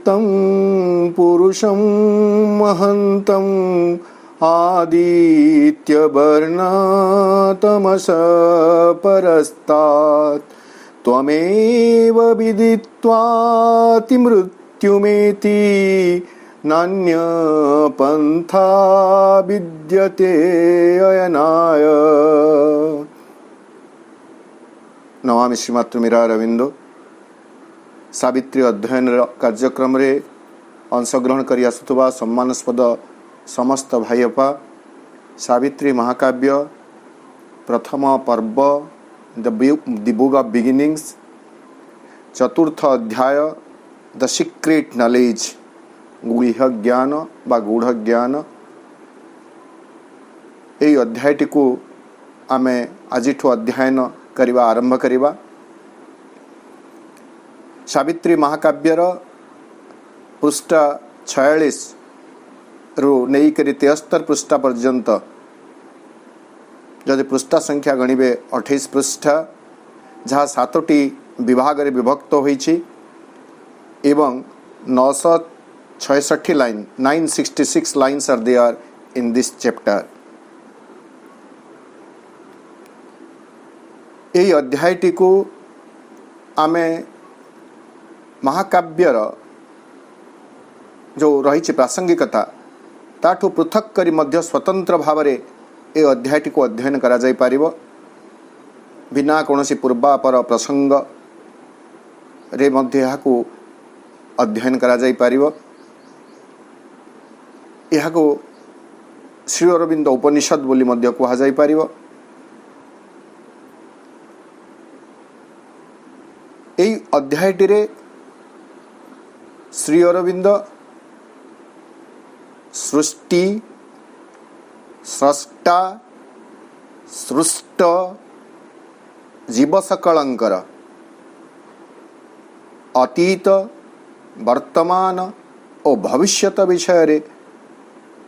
अव्यक्तं पुरुषं महन्तं आदित्यवर्णतमसः परस्तात् त्वमेव विदित्वाति मृत्युमेति नान्यपन्था विद्यते अयनाय। नमामि श्रीमातृ मीरा अरविंदो। सावित्री अध्ययन कार्यक्रम रे अंशग्रहण करि आसुथबा सम्मानस्पद समस्त भाईअपा, सावित्री महाकाव्य प्रथम पर्व द बुक ऑफ बिगिनिंग्स, चतुर्थ अध्याय द सीक्रेट नॉलेज, गुह्य ज्ञान बा गूढ़ ज्ञान। यही अध्यायटी को आमे आजिठु अध्ययन करिबा आरंभ करिबा। सावित्री महाकाव्यर पृष्ठ 46 रु नहीं करी 73 पृष्ठ पर्यंत जदि पृष्ठ संख्या गणिबे 28 पृष्ठ, जहाँ 7टी विभाग रे विभक्त होईछि एवं 966 line 966 lines are there in this chapter. यही अध्यायटी को आमे महाकाव्यर जो रही प्रासंगिकता ताठू पृथक करी मध्य स्वतंत्र भाव में ए अध्यायटी को अध्ययन करा जाई पारिबो, बिना कोनोसी पूर्वापर प्रसंग रे मध्य याको अध्ययन करा जाई पारिबो। याको श्री अरविंद उपनिषद बोली मध्य कहा जाई पारिबो। एई अध्यायटी रे श्री अरविंद सृष्टि, स्रष्टा, सृष्ट जीव सकलंकर अतीत, वर्तमान और भविष्यत विषय रे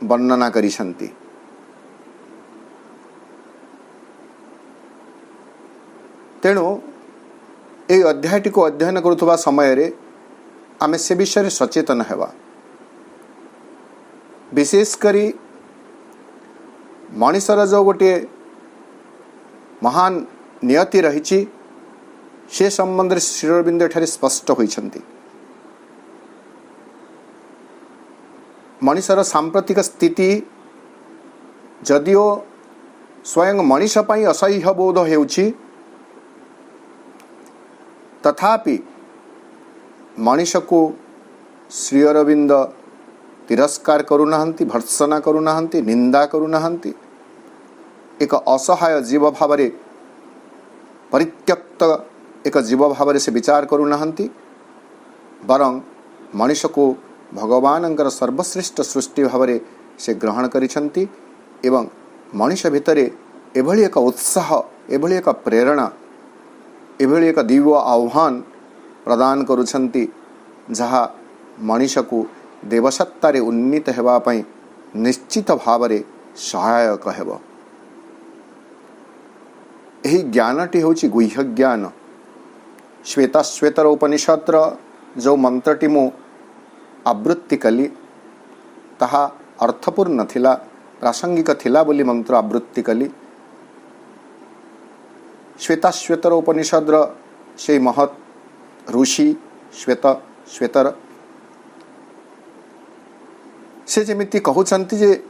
वर्णना करिसंती। तेणु ए अध्यायटी को अध्ययन करुवा समय रे आमे से विषय सचेतन हेबा। विशेषकरी मनुष्यर जो गोटे महान नियति रही से संबंध में श्री अरविंद ठारे स्पष्ट होइछंती। मनुष्यर सांप्रतिक स्थिति जदिओ स्वयं मनुष्य पई असह्य बोध हेउछि, तथापि मनुष्य को श्री अरविंद तिरस्कार करुनाहंती, भर्त्सना करुनाहंती, निंदा करुनाहंती। एक असहाय जीव भाव में परित्यक्त एक जीव भाव से विचार करुनाहंती, बरं मनुष्य को भगवानंकर सर्वश्रेष्ठ सृष्टि भाव में से ग्रहण करिसंती एवं मनुष्य भितर एभली एक उत्साह, एभली एक प्रेरणा, एभली एक दिव्य आह्वान प्रदान करुछंती जहा मनुष्य को देवसत्ता रे उन्नीत हेबा पई निश्चित भाव रे सहायक हेबो। एही ज्ञानटी होची गुह्य ज्ञान। श्वेताश्वेतर उपनिषदर जो मंत्रटी मु आवृत्ति कली ताहा अर्थपूर्ण थिला, प्रासंगिक थिला बोली मंत्र आवृत्ति कली। श्वेताश्वेतर उपनिषदर से महत् ऋषि श्वेतर से जमिति कहउछंती जे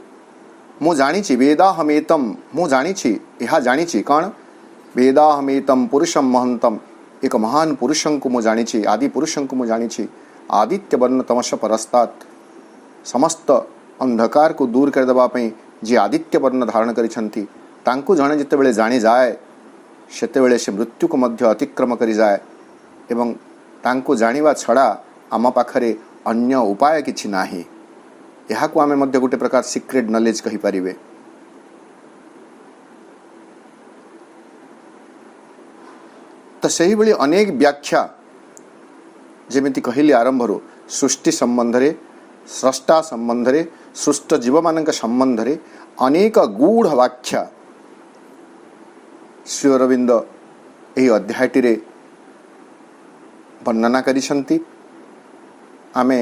मु जानिछि वेदाहमेतम, मु जानिछि यहा जानिछि कौन वेदाहमेतम पुरुषम महंतम, एक महान पुरुषं को मु जानिछि, आदि पुरुषं को मु जानिछि। आदित्य वर्ण तमस परस्तात्, समस्त अंधकार को दूर कर देबा पई जे आदित्य वर्ण धारण करिछंती तांको जणे जेतेबेले जानि जाए सेतेबेले से मृत्यु को मध्य अतिक्रम करि जाए एवं तांको जानिबा छड़ा आम पाखरे अन्य उपाय किछि नाही। यहा को आमे मध्य गोटे प्रकार सीक्रेट नॉलेज कहि परिबे। तो सही भली अनेक व्याख्या जेमिति कहली आरंभरू सृष्टि संबंध रे, स्रष्टा संबंध रे, सृष्ट जीव मानक संबंध रे अनेक गूढ़ व्याख्या श्री अरविंद एही अध्यायटी रे वर्णना करिसंती। आमे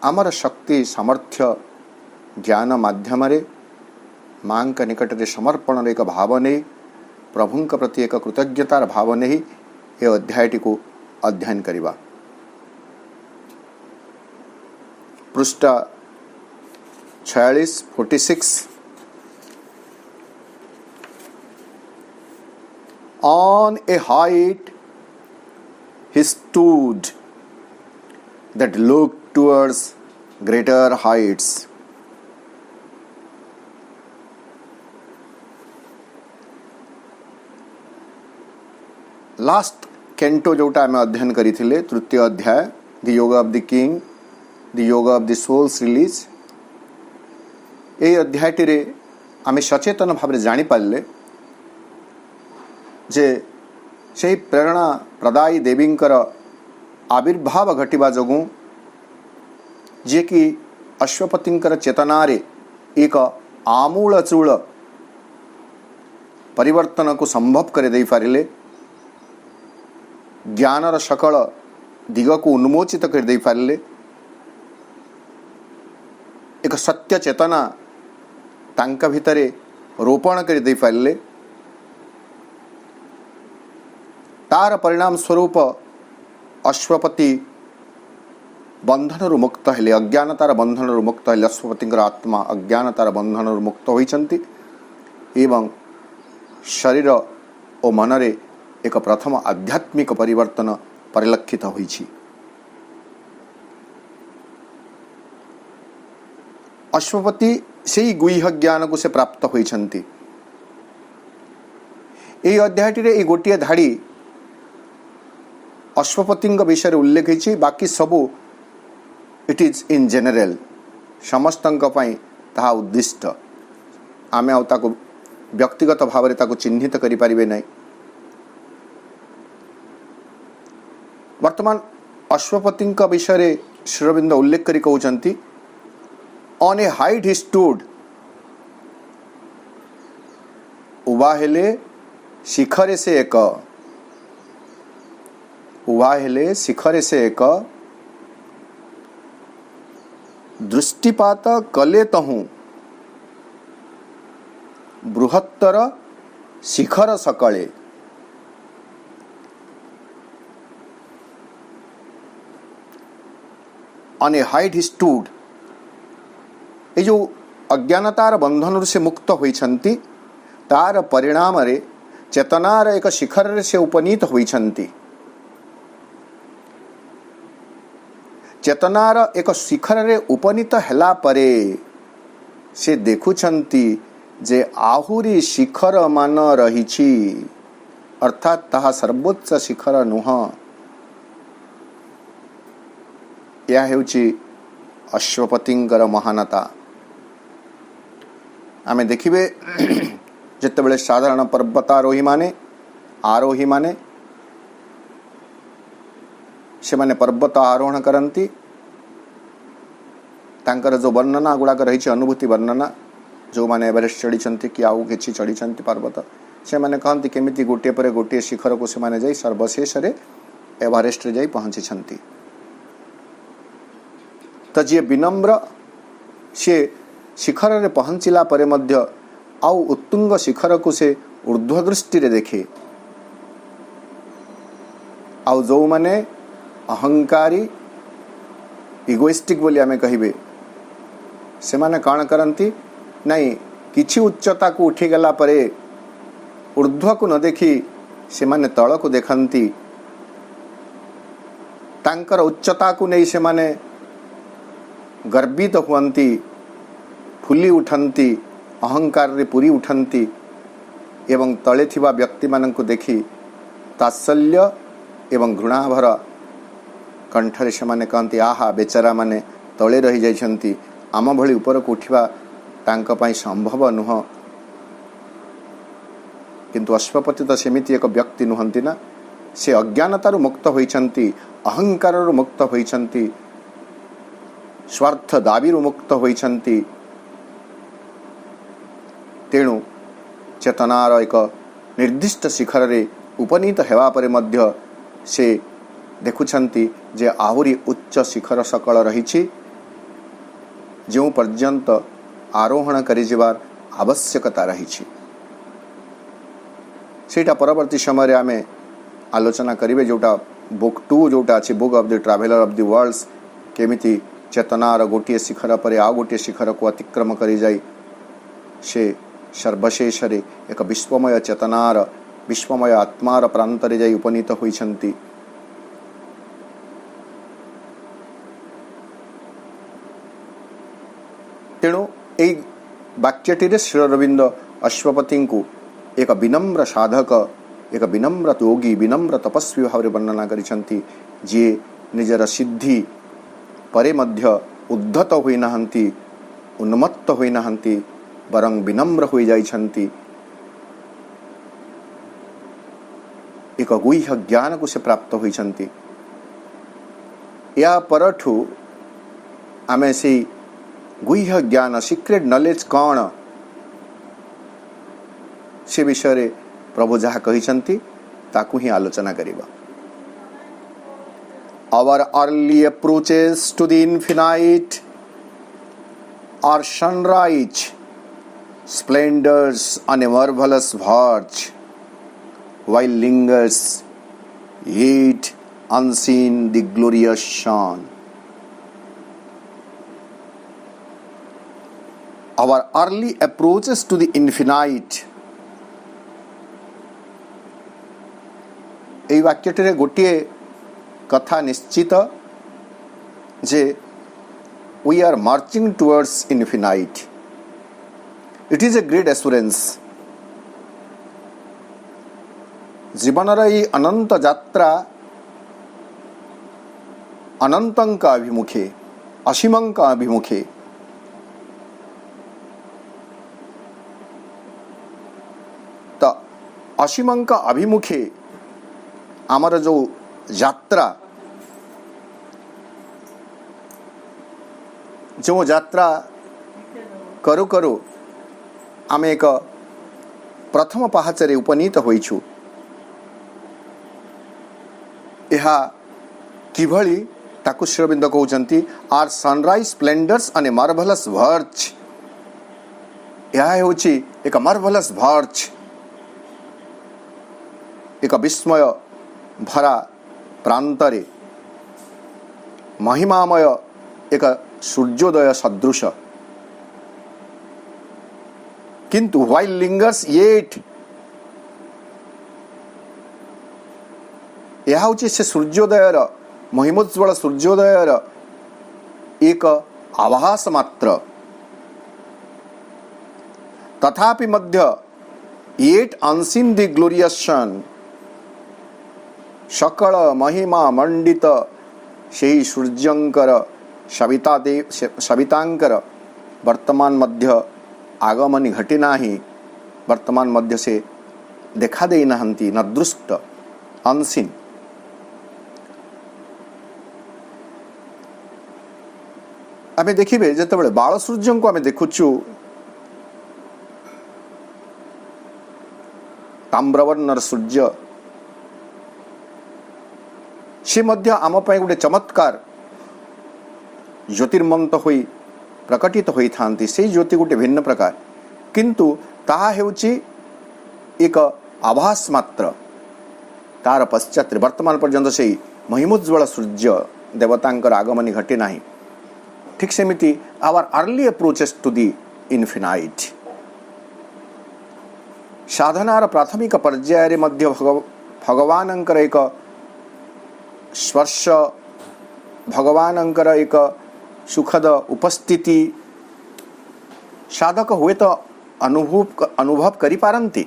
आमर शक्ति सामर्थ्य ज्ञान माध्यम माँ निकट में समर्पण एक भाव नहीं प्रभु प्रति एक कृतज्ञतार भाव नहीं ये अध्यायटी को अध्ययन करिबा। पृष्ठ 46 On a height he stood that looked towards greater heights. Last canto जोटा आम अध्ययन करिथिले तृतीय अध्याय the yoga of the king the yoga of the soul's release ए अध्यायटी रे आम सचेतन भाव जानी पारले जे से प्रेरणा प्रदायी देवींकर आविर्भाव घटिबा जोगु जे कि अश्वपतिंकर चेतनारे एक आमूलचूल परिवर्तन को संभव कर दे पारिले ज्ञानर सकल दिग को उन्मोचित कर दे पारिले एक सत्य चेतना तांका भितरे रोपण कर दे पारिले तार परिणाम स्वरूप अश्वपति बंधन मुक्त हेले अज्ञानतार बंधन मुक्त हेले अश्वपति आत्मा अज्ञानतार बंधन मुक्त होइछन्ति एवं शरीर और मनरे एक प्रथम आध्यात्मिक परिवर्तन परिलक्षित होइछि। अश्वपति से गुह्य ज्ञान को से प्राप्त होइछन्ति। ए अध्यायटी रे ए गोटिए धाड़ी अश्वपति विषय उल्लेख होइछि बाकी सबू इट इज इन जेनरल समस्तंक पई ताहा उद्दिष्ट आमे आ ताको व्यक्तिगत भाव रे ताको चिन्हित करि परिबे नै। वर्तमान अश्वपति विषय श्री अरविंद उल्लेख करी कहउछन्ति on a height he stood उभा हेले शिखरे से एक उभा हेले शिखरे से एक दृष्टिपात कले तहु बृहत्तर शिखर सकले on a height he stood ये जो अज्ञानतार बंधन से मुक्त होइछन्ति तार परिणाम रे चेतनार एक शिखर से उपनीत होइछन्ति चेतनार एक शिखर रे उपनीत हेला परे से देखुछन्ति जे आहुरी शिखर मान रहिछि अर्थात ताहा सर्वोच्च शिखर नुह या हेउछि अश्वपतिंकर महानता। आमे देखिबे जेतेबेले साधारण पर्वतारोही माने आरोही माने से माने पर्वत आरोहण करती तांकर जो वर्णना गुड़ाक रही अनुभूति वर्णना जो माने एवरेस्ट चढ़ी कि आउ कि चढ़ी पर्वत से माने कहती केमिति गोटे पर गोटे शिखर को से माने जाई सर्वशेष रे एवरेस्ट रे जाई पहुंची तो जी विनम्र से शिखर रे पहुंचला परे मध्य आउ उत्तुंग शिखर को से ऊर्ध्व दृष्टि रे देखे आउ जो माने अहंकारी इगोइस्टिक बोली आमे कहिबे से माने काण करंती नहीं किछि उच्चता को उठी गला परे ऊर्ध्व को न देखी से माने तळ को देखंती तांकर उच्चता को नहीं से माने गर्वित हुअन्ति फुली उठन्ति अहंकार रे पूरी उठन्ति एवं तले थिबा व्यक्ति माननको देखि तात्सल्य एवं घृणाभर कंठरे से माने कहन्ति आहा बेचारा माने तले रही जाइछन्ति आम भली ऊपर को उठिबा तांक पई संभव नुह किंतु अश्वपति तो सेमिति एक व्यक्ति नुहंती ना से अज्ञानतारु मुक्त होइछन्ति अहंकारु मुक्त होइछन्ति स्वार्थ दाबीरु मुक्त होइछन्ति तेणु चेतनार एक निर्दिष्ट शिखर रे उपनीत हेवा परे मध्य से देखुछंती जे आहुरी उच्च शिखर सकल रही जो पर्यंत आरोहण करिजिबार आवश्यकता रही सेटा परवर्ती समय आम आलोचना करेंगे जोटा बुक 2 जोटा अच्छी book of the traveller of the worlds केमिति चेतनार गोटे शिखर पर आउ गोटे शिखर को अतिक्रम करी जाई से सर्वशेष एक विश्वमय चेतनार विश्वमय आत्मार प्रांतरे जाई उपनीत होइछंती। तेणु ए वाक्यटी श्री अरविंद अश्वपति को एक विनम्र साधक एक विनम्र योगी विनम्र तपस्वी भाव में वर्णना करिछंती जे निजर सिद्धि परे मध्य उद्धत होई नाहंती उन्मत्त होई नाहंती बरं विनम्र होई जाइछंती एक गुह्य ज्ञान को से प्राप्त होइछंती। या परठु आमे से गुह्य ज्ञान सीक्रेट नॉलेज कौन से विषय प्रभु जहाँ कहिछंती ताकू ही आलोचना करिबा। Our early approaches to the infinite are sunrise splendors on a marvelous verge, while lingers yet unseen the glorious sun. Our early approaches to the infinite এই বাক্যটিরে গোটিয়ে কথা নিশ্চিত যে we are marching towards infinite. It is a great assurance. जीवनर এই अनंत যাত্রা अनंतंक अभिमुखे असीमंक अभिमुखे तो असीमंक अभिमुखे आमर जो यात्रा करू करू आम एक प्रथम पहाचरे उपनीत होइछु। यहा किभली ताकु श्री अरविंद कहउचंती are sunrise splendours on a marvellous verge. यहा हेउची एक मार्वलस वर्च एक विस्मय भरा प्रांतरे महिमामय एक सूर्योदय सदृश किंतु व्हाइल लिंगर्स येट यह हूँ से सूर्योदयर महिमोज्वल सूर्योदयर एक आभास मात्र तथापि मध्य येट अनसीन द ग्लोरियस सन सकल महिमा मंडित से सूर्यंकर सवितांकर वर्तमान मध्य आगमनी घटिना ही वर्तमान मध्य से देखा दे नाहंती नदृष्ट अनसीन। आमे देखिबे जेतेबेले बाल सूर्य को आमे देखुछु ताम्रवर्णर सूर्य से मध्य आम पाई गोटे चमत्कार ज्योतिर्मंत होई प्रकटित होई थांती से ज्योति गोटे भिन्न प्रकार किंतु ताहा हेउची एक आभास मात्र तार पश्चात वर्तमान पर्यंत से महिमोज्वल सूर्य देवतांकर आगमनी घटी नाही। ठीक सेमिति our early approaches to the infinite साधनार प्राथमिक पर्याय मध्य भगवानंकर एक स्पर्श भगवानंकर एक सुखद उपस्थिति साधक हुए तो अनुभव करि पारंती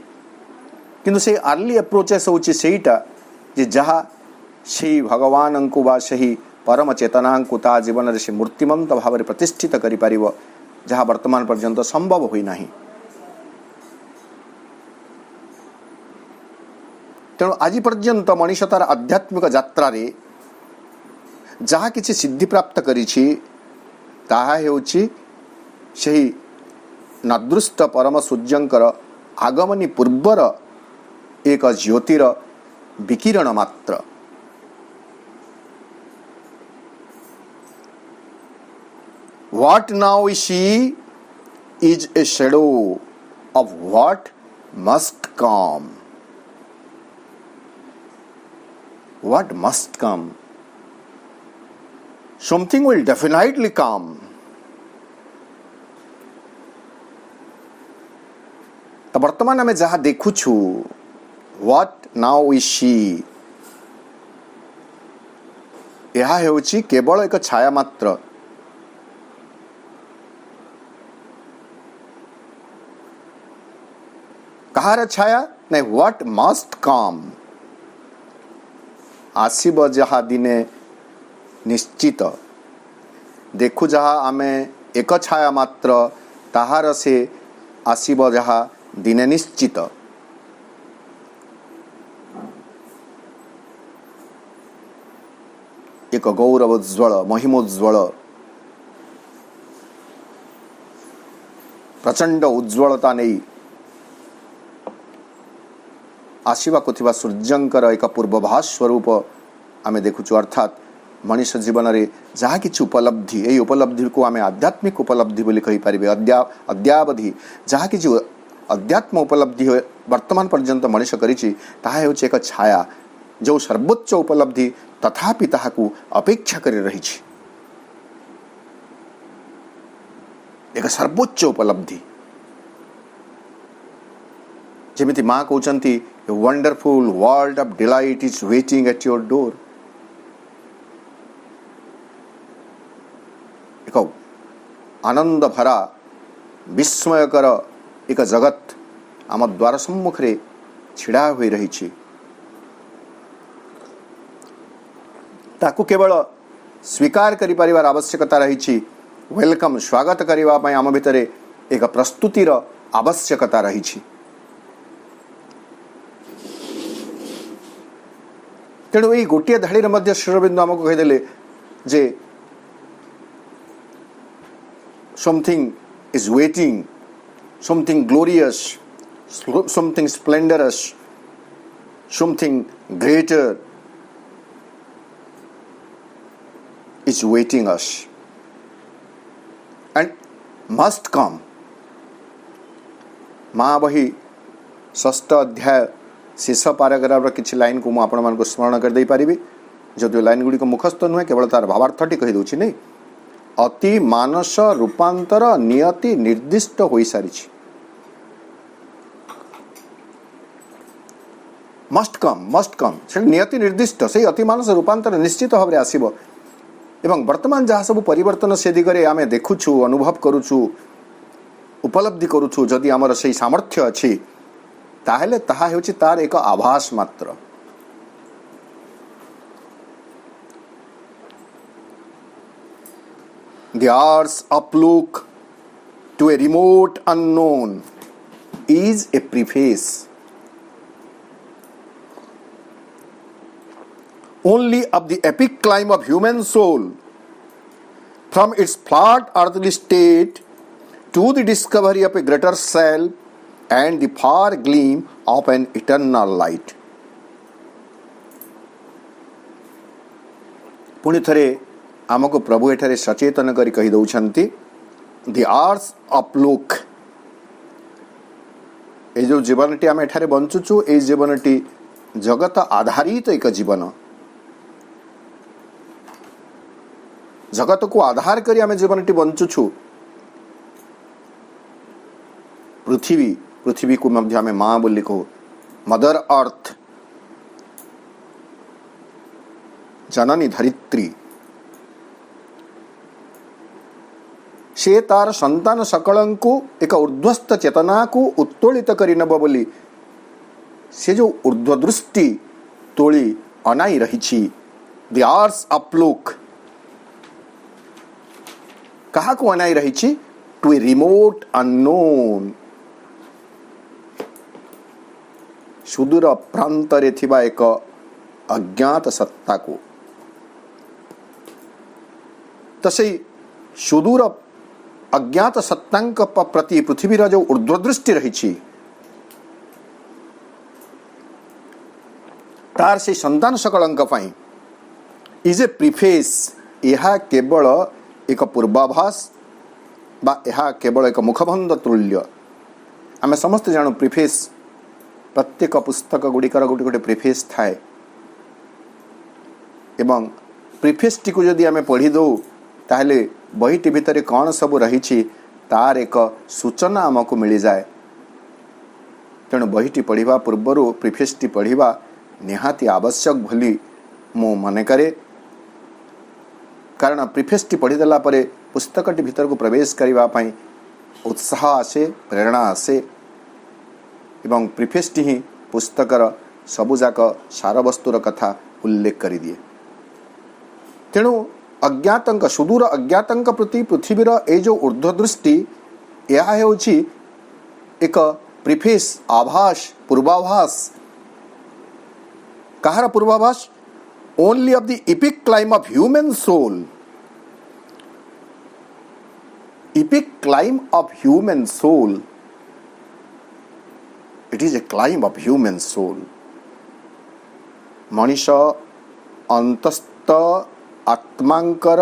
किंतु से अर्ली अप्रोचेस होची सेटा जे जहा से भगवान को बा सही परम चेतना को ता जीवन रे से मूर्तिमंत भाव में प्रतिष्ठित करि पारिबो जहा वर्तमान पर्यंत संभव होई नाही। तेणु आज पर्यंत मनीष तार आध्यात्मिक यात्रा रे जहा किछि सिद्धि प्राप्त करिछि ताहा हेउछि सेही नदृष्ट परम सूर्यंकर आगमनी पूर्वर एक ज्योतिर विकिरण मात्र What now we see is a shadow of what must come. What must come? Something will definitely come. तो वर्तमान आम जहाँ देखुछु, what now we see, यह हेउची केवल एक छाया मात्र. कहार छाया नहीं, what must come, आसीब जहा दिने निश्चित. देखु जहा आमे एक छाया मात्र, ताहार से आसीब जहा दिने निश्चित. एक गौरवोज्ज्वल महिमोज्ज्वल प्रचंड उज्ज्वलता नहीं आसीबा को थिबा सूर्यंकर एक पूर्वभास स्वरूप आमे देखुछु. अर्थात मनुष्य जीवन रे जहाँ किछि उपलब्धि, यही उपलब्धि को आमे आध्यात्मिक उपलब्धि बोली कहि पारिबे. अद्यावधि जहाँ किछि अध्यात्म उपलब्धि वर्तमान पर्यंत मनुष्य करिछि, ताहा हेउछि एक छाया जो सर्वोच्च उपलब्धि तथापि ताहाकु अपेक्षा करि रहिछि. एक सर्वोच्च उपलब्धि जेमिति माँ कहउचंती, a wonderful world of delight is waiting at your door. एक आनंद भरा विस्मयकर एक जगत आम द्वार सम्मुख रे छिड़ा होई रही छी. ताकू केवल स्वीकार करि परिवार आवश्यकता रही छी. वेलकम स्वागत करिवा पय आम भितरे एक प्रस्तुतिर आवश्यकता रही छी. तेणु यही गोटे धाड़ी मध्य श्री अरविंद आमको कहीदेले जे something is waiting, something glorious, something splendorous, something greater is waiting us and must come. माँ बही षष्ठ अध्याय शेष पाराग्राफ किसी लाइन को आपण मान स्मरण कर दे पारिबी. जदिव लाइन गुड़ी मुखस्थ नुहे, केवल तार भावार्थटी कही दूची. नहीं, अति मानस रूपांतर नियति निर्दिष्ट हो सारी. मस्ट कम से नियति निर्दिष्ट, से अति मानस रूपांतर निश्चित भाव में आसीबो. एवं वर्तमान जहाँ सब परिवर्तन से दिगरे आमे देखुछु, अनुभव करुछु, उपलब्धि करुछु, जदि आमर से सामर्थ्य अछि ताहेले ताहा हेउछि तार एक आभास मात्र. The hour's uplook to a remote unknown is a preface. Only of the epic climb of human soul from its flat earthly state to the discovery of a greater self and the far gleam of an eternal light. पुणी थरे आमको प्रभु एठारे सचेतन करी कही दउछंती, the hours uplook. ए जो जीवनटी आम एठारे बंचुछु, ए जीवनटी जगत आधारित एक जीवन. जगत को आधार करी आमे जीवनटी बंचुछु. पृथ्वी को मध्य आमे माँ बोली कहो, मदर अर्थ, जननी धरित्री. से तार संतान सकलंकु एक ऊर्ध्वस्थ चेतना को उत्तोलित करी नब बोली से जो ऊर्ध्व दृष्टि तोली अनाई रही छी. द आर्स अपलुक कहा को अनाई रही छी? टू ए रिमोट अननोन, सुदूर प्रांतरे थिबा एक अज्ञात सत्ता को. तो से सुदूर अज्ञात सत्तांक प्रति पृथ्वीर जो ऊर्ध्वदृष्टि रही छी, तार से संतान सकलंक पाई इज ए प्रिफेस. यह केवल एक पूर्वाभास बा यह केवल एक मुखबंध तुल्य। आम समस्ते जानू प्रिफेस, प्रत्येक पुस्तक गुड़िकर गोटे गोटे प्रिफेस थाए एवं प्रिफेस टी को जदि आम पढ़ी दो ताहले बहीटी भितर कौन सब रही तार एक सूचना आमको मिल जाए। तेणु बहीटी पढ़ा पूर्वर प्रिफेस टी पढ़ा निहाती आवश्यक भली मो मन करे, कारण प्रिफेस टी पढ़ीदेला पुस्तकटी भीतर को प्रवेश करने उत्साह आसे, प्रेरणा आसे एवं प्रिफेस टी ही पुस्तकर सबुजाक सार वस्तुर कथा उल्लेख कर दिए। तेणु अज्ञातंक सुदूर अज्ञातंक प्रति पृथ्वीर ए जो ऊर्ध्वदृष्टि यह होची एक प्रिफेस, आभास, पूर्वाभास। कहार पूर्वाभास? Only of the epic climb of human soul. Epic climb of human soul, it is a climb of human soul. मनीष अंतस्थ आत्मांकर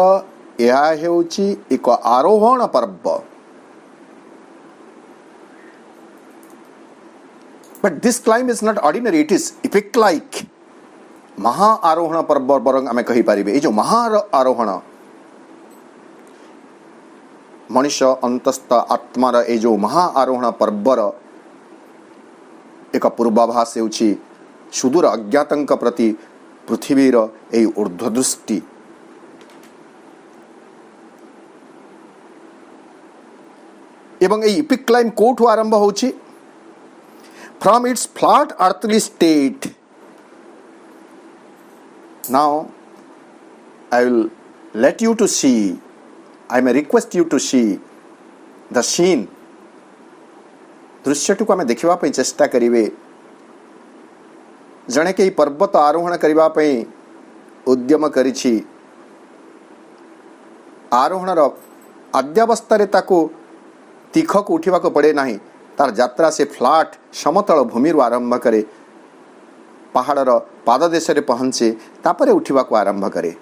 यह हेउची एक आरोहण पर्व। But this climb is not ordinary, it is epic like महा आरोहण पर्व बरंग आम कही पारिबे। ये जो महा आरोहण मनुष्य अंतस्थ आत्मार ए जो महा आरोहण पर्वर एक पूर्वाभास हेउची सुदूर अज्ञातंक प्रति पृथ्वीर ए ऊर्ध्वदृष्टि। एवं ए इपिक क्लाइम कोठु आरंभ होची? From its flat earthly state. Now I will let you to see, I may request you to see the scene। दृश्यटी को आम देखा चेष्टा करिवे। जड़े के पर्वत आरोहण करने उद्यम करिछि, आरोहणर आद्यावस्था तीख को उठा पड़े ना, तार यात्रा से फ्लैट समतल भूमि आरंभ करे, पहाड़र पाददेश पहुँचे, तापर उठा को आरंभ करे।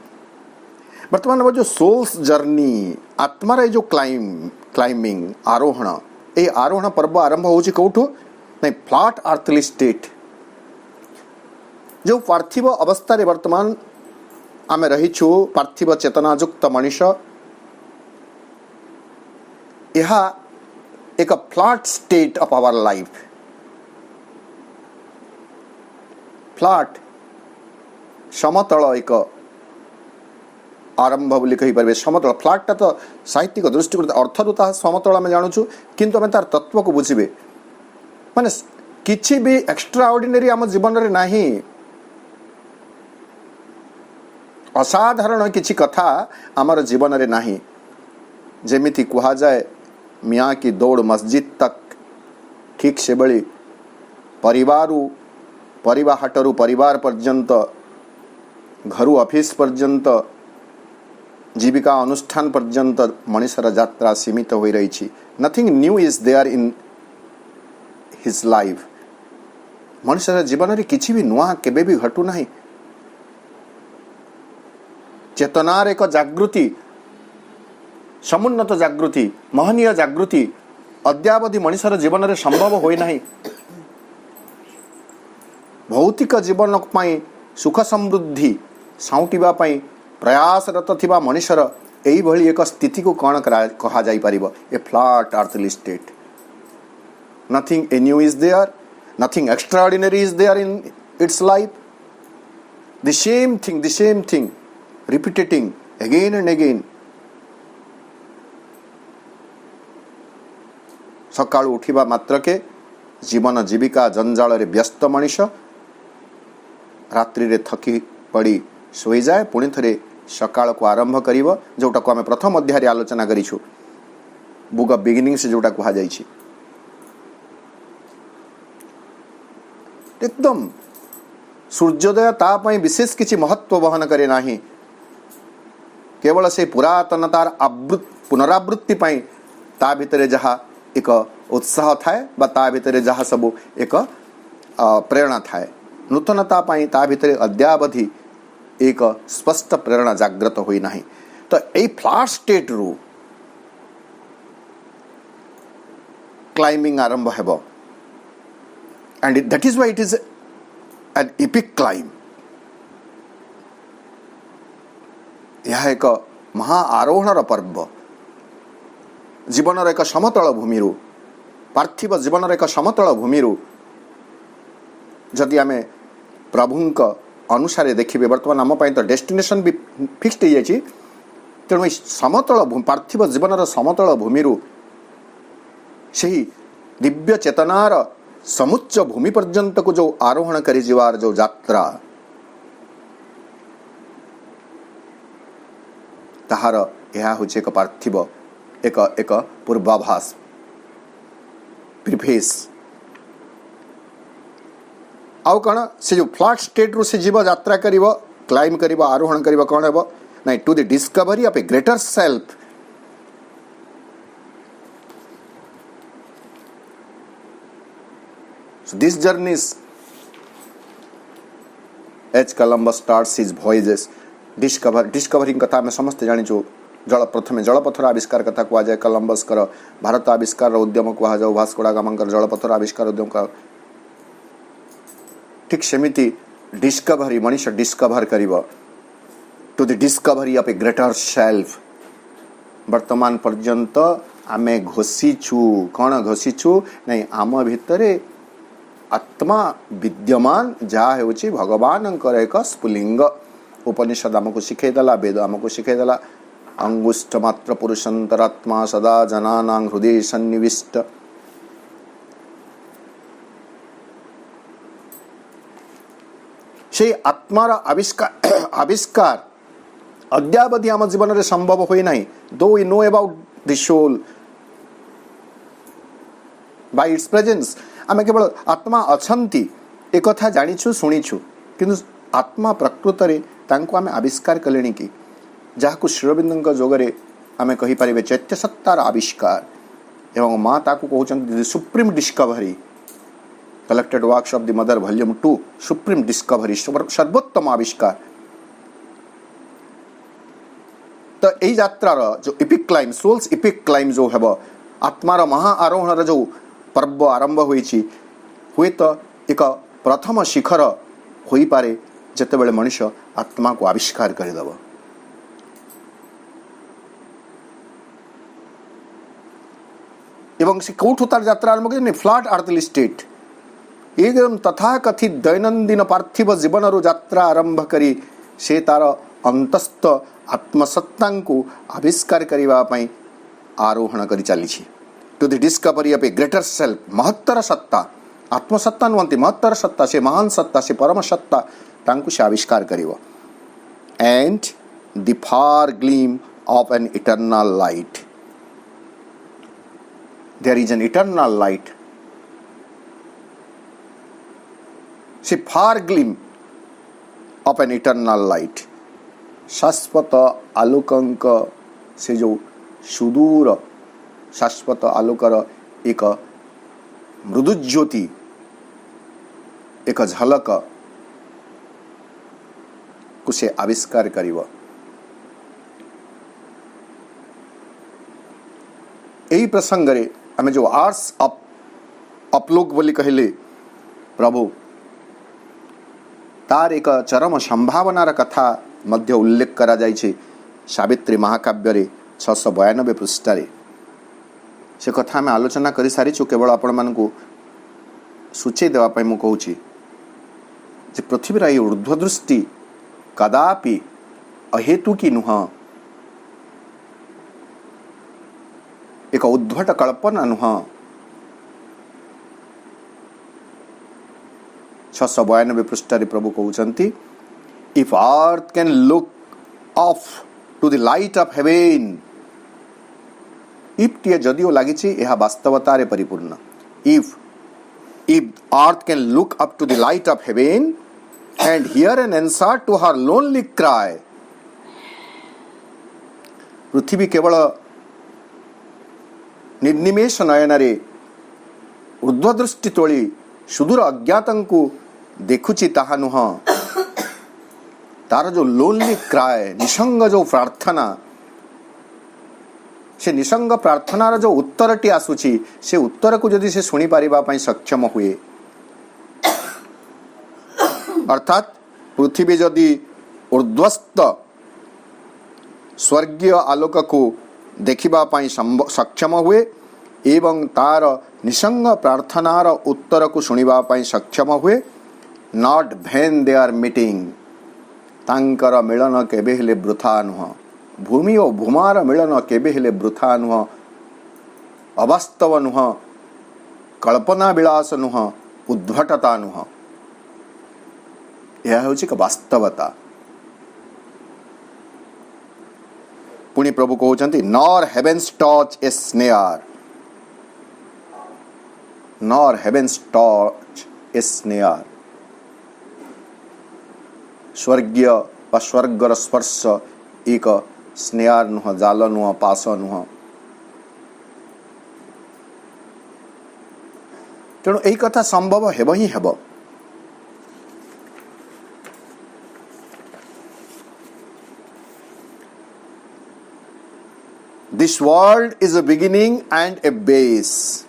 वर्तमान वो जो सोल्स जर्नी, आत्मार जो क्लाइमिंग आरोहण, ये आरोहण पर्व आरंभ होची कोठु? नहीं, फ्लैट अर्थली स्टेट। जो पार्थिव अवस्था रे वर्तमान आम रहीछु, पार्थिव चेतनायुक्त मनुष्य, यह एक flat state of our life. Flat समतल एक आरंभ बोली कही पारे। समतल फ्लैटा तो साहित्यिक दृष्टिकोण अर्थ ता समतल आम जानुछु, किंतु आम तार तत्व को बुझे माने किछि भी एक्स्ट्रा ऑर्डिनरी आम जीवन रे नाही। असाधारण किछि कथा आमर जीवन रे नाही। जेमिति कहा जाए मियाँ की दौड़ मस्जिद तक, ठीक से बड़ी परिवार हाटरू परिवार पर्यंत, घरु ऑफिस पर्यंत, जीविका अनुष्ठान पर्यंत मनुष्यर यात्रा सीमित हो रही। Nothing new is there in his life. मनुष्यर जीवन में किसी भी नुआ केबे भी घटू नहीं। चेतनार एक जागृति, समुन्नत जागृति, महनीय जागृति अद्यावधि मनुष्यर जीवन में संभव होई नहीं। भौतिक जीवन पाई सुख समृद्धि साउटिबा पाई प्रयासरत थिबा मनुष्यर एई भली एक स्थिति को कौन कहा जाई परिबो? A flat earthly state. Nothing new is there, nothing extraordinary is there in its life. The same thing repeating again and again. सकाळ उठिबा मात्र के जीवन जीविका जंजाल रे व्यस्त मनुष्य रात्रि रे थकी पड़ी सोई जाए, पुणी थे सकाळ को आरंभ करिवो, जोटा को आम प्रथम अध्याय आलोचना करिछु, बुक ऑफ बिगिनिंग से जोटा कहा जाइछि। एकदम सूर्योदय ता पई विशेष किछि महत्व वहन करे नाही। केवल से पुरातनतार पुनरावृत्ति पई ता भितरे जहा एक उत्साह थाए बा ता भितरे जहा सब एक प्रेरणा थाए, नूतनता पाई ता भितरे अद्यावधि एक स्पष्ट प्रेरणा जागृत होई नाही। तो ए फ्लैट स्टेट रु क्लाइंबिंग आरंभ हेबो and that is why it is an EPIC climb. यह एक महा आरोहणर पर्व। जीवनर एक समतल भूमि पार्थिव जीवनर एक समतल भूमि जदि आम प्रभुंक अनुसार देखिए बर्तमान आम तो डेस्टिनेशन भी फिक्स्ड हो जाए तेणु समतल पार्थिव जीवनर समतल भूमि से दिव्य चेतनार समुच्च भूमि पर्यंत को जो आरोहण करी जीवार जो यात्रा ताहार यह हूँ एक पार्थिव एक एक पूर्वाभास प्रिफेस। आउ कौन से जो फ्लैट स्टेट रू से जीव यात्रा करिवो क्लाइम करिवो आरोहण करिवो कौन हेबो नहीं to the discovery of a greater self. So this journeys as Columbus starts his voyages discovering कथा में समस्त जानिचु जल प्रथमे जलपथर आविष्कार कथा कह जाए कलम्बस कर भारत आविष्कार उद्यम कह जाऊ भास्को डा गामा जलपथर आविष्कार उद्यम कह ठीक सेमिति डिस्कवरी मनीष डिस्कवर करिवो to the discovery of a greater self. वर्तमान पर्यंत आमे घोषीछु कौन घोषीछु नहीं आम भितरे आत्मा विद्यमान जहाँ होची भगवान एक स्फुलिंग। उपनिषद आमको शिखेदेला वेद आमको शिखेदेला अंगुष्ठ मात्र पुरुषंतरात्मा सदा जनानां हृदय सन्निविष्ट। से आत्मार आविष्कार अद्यावधि आम जीवन में संभव हुई नहीं though we know about the soul by its presence. आम केवल आत्मा अछंती एक कथा जानिछु सुनिछु किंतु आत्मा प्रकृत रे तांको आमे आविष्कार कलेनी कि जहाँ श्रीअरविंद जोगरे आमे कहि परिबे चैत्य सत्तार आविष्कार एवं माँ ताकू कहउछन्ति supreme discovery collected works of the mother volume 2 supreme discovery सर्वोत्तम आविष्कार। तो यही यात्रार जो epic climb soul's epic climb जो हेब आत्मार महा आरोहणर जो पर्व आरंभ होईछि हुए तो एक प्रथम शिखर होई पारे जेतेबेले मनुष्य आत्मा को आविष्कार करदेव। एवं से कौठु तार यात्रा आरंभ कर फ्लैट अर्थली स्टेट एकदम तथा कथित दैनंदिन पार्थिव जीवन यात्रा आरंभ करी से तार अंतस्थ आत्मसत्ता को आविष्कार करने आरोहण कर चली to the discovery of a greater self. महत्तर सत्ता आत्मसत्ता नुहति महत्तर सत्ता से महान सत्ता से परम सत्ता तांकु से आविष्कार करिवो and the far gleam of an eternal light. There is an eternal light से far gleam of an eternal light शाश्वत आलोकंक से जो सुदूर शाश्वत आलोकर एक मृदु ज्योति एक झलक को से आविष्कार करिवो। यही प्रसंग रे आमे जो आर्ट्स अपलोक बोली कहले प्रभु तार एक चरम संभावनार कथा मध्य उल्लेख करा जाइछे सावित्री महाकाव्य रे 692 पृष्ठारे से कथा आम आलोचना कर सारीचु केवल आपण मानकु सूचे देवाई मु कहूँ पृथ्वीर ये ऊर्ध्वदृष्टि कदापि अहेतुकी नुह एक उद्भट कल्पना नुह। 692 पृष्ठारे प्रभु कहउछन्ति if earth can look of to the light of heaven if टी जदिओ लगी यह वास्तवतार परिपूर्ण if earth can look up to the light of heaven and hear an answer to her lonely cry. पृथ्वी केवल निर्निमेष नयन रे ऊर्ध्वदृष्टि तोली सुदूर अज्ञातंकु देखुची ताहा नुह तार जो लोनली क्राय निसंग जो प्रार्थना से निसंग प्रार्थनार जो उत्तरटी आसुची से उत्तर को जदि से शुणी पारिबा पई सक्षम हुए, अर्थात पृथ्वी जदि ऊर्ध्वस्त स्वर्गीय आलोक को देखिबा पई सक्षम हुए एवं तार निसंग प्रार्थनार उत्तर को शुणिबा पई सक्षम हुए, not when they are meeting, तांकर मिलन केबे हेले वृथा नुह, भूमि और भूमार मिलन केबे हेले वृथा नुह, अवास्तव नुह, कल्पना विलास नुह, उद्भटता नुह, यह होची का वास्तवता। पुणी प्रभु कहउचंती nor heaven's touch a snare, nor heaven's touch a snare, स्वर्गीय व स्वर्गर स्पर्श एक स्नेयर नुह, जाल नुह, पास नुह। तेणु यही कथा संभव हेब ही हेब। This world is a beginning and a base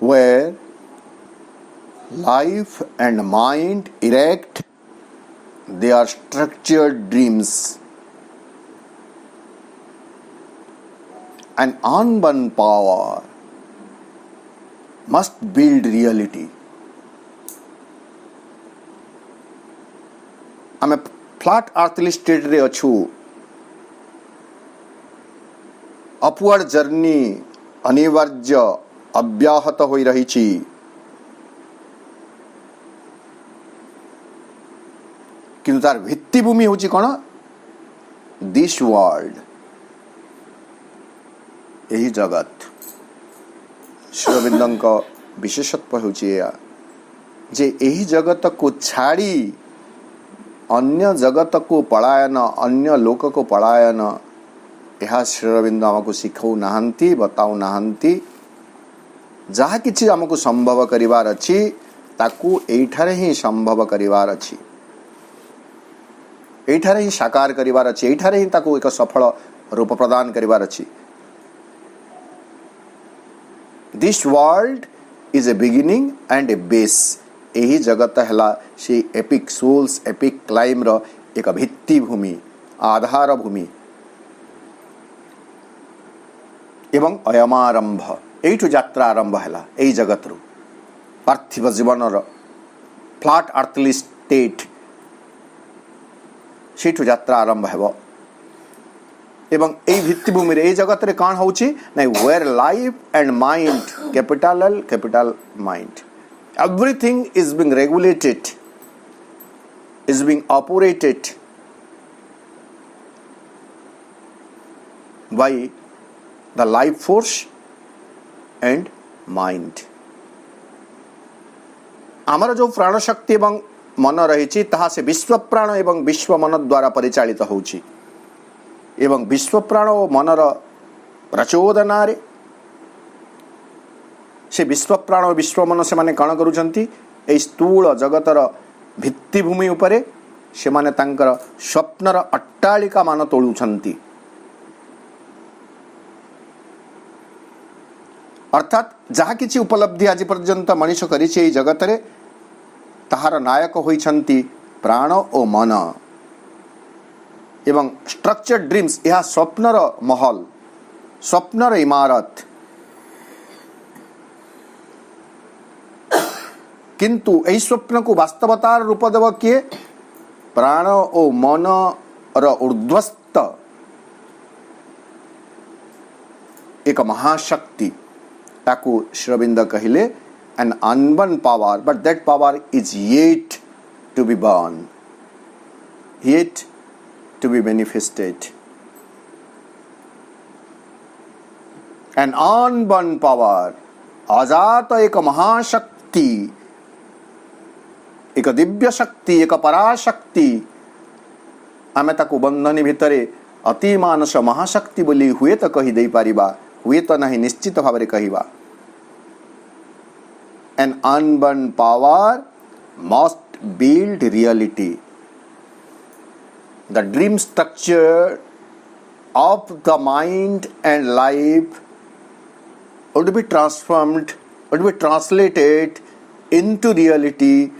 where life and mind erect their structured dreams. An unborn power must build reality. आम फ्लैट अर्थली स्टेट रे अछु, अपवर्ड जर्नी अनिवार्य अव्याहत होई रही छी। किंतु तार भित्तिभूमि होची कोन? दिस वर्ल्ड, यही जगत। श्री अरविंदक विशेषत्व होची या जे यही जगत को छाड़ी अन्य जगत को पलायन, अन्य लोक को पलायन, यह श्री अरविंद आमको शिखाऊ नाहंती, बताऊ नाहंती। जहा किछि आमको संभव करिवार अछि ताकू एठारे ही संभव करिवार अछि, एठारे ही साकार करिवार अछि, एठारे ही ताकू एक सफल रूप प्रदान करिवार अछि। This world is a beginning and A base. यही जगत है से एपिक सोल्स, एपिक क्लाइम रो एक भित्ति भूमि, आधार भूमि एवं अयमारंभ। एठु यात्रा आरंभ है यही जगत रु, पार्थिव जीवन रो फ्लैट अर्थली स्टेट सेठु यात्रा आरंभ हेबो। एवं यही भित्तिभूमि रे, यही जगत रे कान होची नै, where life and mind, capital L capital mind, everything is being regulated, is being operated by the life force and mind. आमर जो प्राण शक्ति एवं मन रही ताहा से विश्व प्राण एवं विश्व मन द्वारा परिचालित होउछि एवं विश्व प्राण और मनर प्रचोदनारे से विश्व प्राण और विश्व मन से माने कण करूछंती, ए स्थूल जगतर भित्तिभूमि उपरे से माने तांकर स्वप्नर अट्टालिका मान तोलुछंती। अर्थात जहा किछि उपलब्धि आज पर्यंत मनुष्य करिछि एई जगतरे ताहार नायक होइछंती प्राण और मन एवं स्ट्रक्चर्ड ड्रीम्स, यह स्वप्नर महल, स्वप्नर इमारत। किंतु यही स्वप्न को वास्तवतार रूप देव किए? प्राण और मन ऊर्ध्वस्त एक महाशक्ति, ताकू श्री अरविंद कहिले an unborn power, but that power is yet to be born, yet to be manifested. An unborn power, अजात एक महाशक्ति, एक दिव्य शक्ति, एक पराशक्ति, आमे ताकू बंधनी भितरे अति मानस महाशक्ति बोली हुए तो कही दे पारिबा, हुए तो नहीं निश्चित भाव कहिबा। An unborn power must build reality. The dream structure of the mind and life would be transformed, would be translated into reality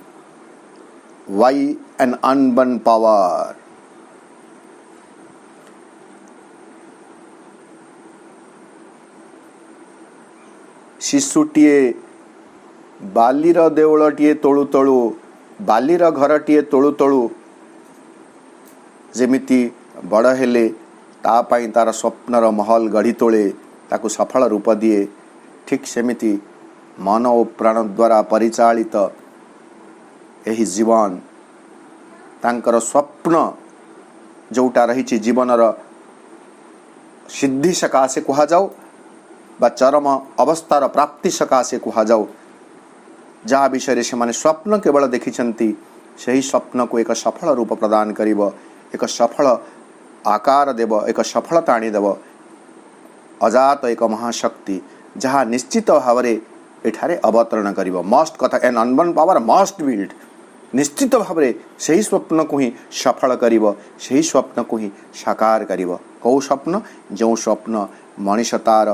by an unborn power. ଶିଶୁଟିଏ ବାଲିର ଦେଉଳଟିଏ ତୋଳୁ ତୋଳୁ, ବାଲିର ଘରଟିଏ ତୋଳୁ ତୋଳୁ ଯେମିତି ବଡ଼ ହେଲେ ତା ପାଇଁ ତା'ର ସ୍ୱପ୍ନର ମହଲ ଗଢ଼ି ତୋଳେ, ତାକୁ ସଫଳ ରୂପ ଦିଏ, ଠିକ୍ ସେମିତି ମନ ଓ ପ୍ରାଣ ଦ୍ୱାରା ପରିଚାଳିତ ଏହି ଜୀବନ ତାଙ୍କର ସ୍ୱପ୍ନ ଯେଉଁଟା ରହିଛି ଜୀବନର ସିଦ୍ଧି ସକାଶେ କୁହାଯାଉ ବା ଚରମ ଅବସ୍ଥାର ପ୍ରାପ୍ତି ସକାଶେ କୁହାଯାଉ, ଯାହା ବିଷୟରେ ସେମାନେ ସ୍ୱପ୍ନ କେବଳ ଦେଖିଛନ୍ତି ସେହି ସ୍ୱପ୍ନକୁ ଏକ ସଫଳ ରୂପ ପ୍ରଦାନ କରିବ, ଏକ ସଫଳ ଆକାର ଦେବ, ଏକ ସଫଳତା ଆଣିଦେବ ଅଜାତ ଏକ ମହାଶକ୍ତି, ଯାହା ନିଶ୍ଚିତ ଭାବରେ ଏଠାରେ ଅବତରଣ କରିବ। ମଷ୍ଟ କଥା, ଏନ୍ ଅନବର୍ନ ପାୱାର ମଷ୍ଟ ବିଲ୍ଡ, ନିଶ୍ଚିତ ଭାବରେ ସେହି ସ୍ୱପ୍ନକୁ ହିଁ ସଫଳ କରିବ, ସେହି ସ୍ୱପ୍ନକୁ ହିଁ ସାକାର କରିବ। କେଉଁ ସ୍ୱପ୍ନ? ଯେଉଁ ସ୍ୱପ୍ନ ମଣିଷ ତା'ର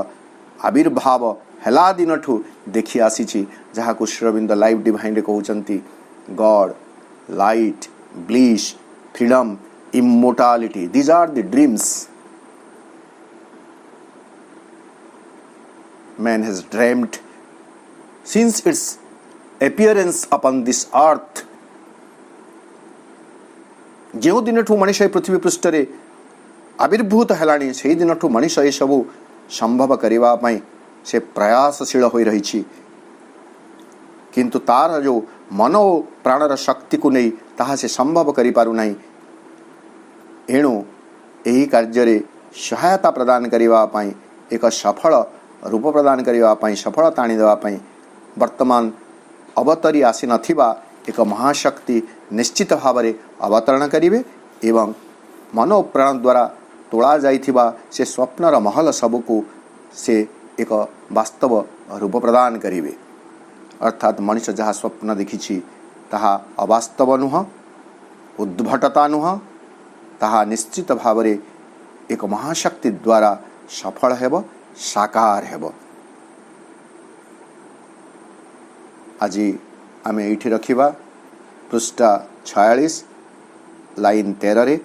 ଆବିର୍ଭାବ ହେଲା ଦିନଠୁ ଦେଖି ଆସିଛି, ଯାହାକୁ ଶ୍ରୀ ଅରବିନ୍ଦ ଲାଇଫ୍ ଡିଭାଇନ୍ରେ କହୁଛନ୍ତି god, light, bliss, freedom, immortality. These are the dreams man has dreamt since its appearance upon this earth. ଯେଉଁ ଦିନଠୁ ମଣିଷ ଏ ପୃଥିବୀ ପୃଷ୍ଠରେ ଆବିର୍ଭୂତ ହେଲାଣି ସେହି ଦିନଠୁ ମଣିଷ ଏସବୁ ସମ୍ଭବ କରିବା ପାଇଁ ସେ ପ୍ରୟାସଶୀଳ ହୋଇ ରହିଛି, କିନ୍ତୁ ତା'ର ଯେଉଁ ମନ ଓ ପ୍ରାଣର ଶକ୍ତିକୁ ନେଇ ତାହା ସେ ସମ୍ଭବ କରିପାରୁନାହିଁ। ଏଣୁ ଏହି କାର୍ଯ୍ୟରେ ସହାୟତା ପ୍ରଦାନ କରିବା ପାଇଁ, ଏକ ସଫଳ ରୂପ ପ୍ରଦାନ କରିବା ପାଇଁ, ସଫଳତା ଆଣିଦେବା ପାଇଁ ବର୍ତ୍ତମାନ ଅବତରି ଆସିନଥିବା ଏକ ମହାଶକ୍ତି ନିଶ୍ଚିତ ଭାବରେ ଅବତରଣ କରିବେ ଏବଂ ମନ ଓ ପ୍ରାଣ ଦ୍ୱାରା ତୋଳା ଯାଇଥିବା ସେ ସ୍ୱପ୍ନର ମହଲ ସବୁକୁ ସେ ଏକ ବାସ୍ତବ ରୂପ ପ୍ରଦାନ କରିବେ। ଅର୍ଥାତ୍ ମଣିଷ ଯାହା ସ୍ୱପ୍ନ ଦେଖିଛି ତାହା ଅବାସ୍ତବ ନୁହଁ, ଉଦ୍ଭଟତା ନୁହଁ, ତାହା ନିଶ୍ଚିତ ଭାବରେ ଏକ ମହାଶକ୍ତି ଦ୍ୱାରା ସଫଳ ହେବ, ସାକାର ହେବ। ଆଜି ଆମେ ଏଇଠି ରଖିବା ପୃଷ୍ଠା 46 ଲାଇନ୍ 13ରେ।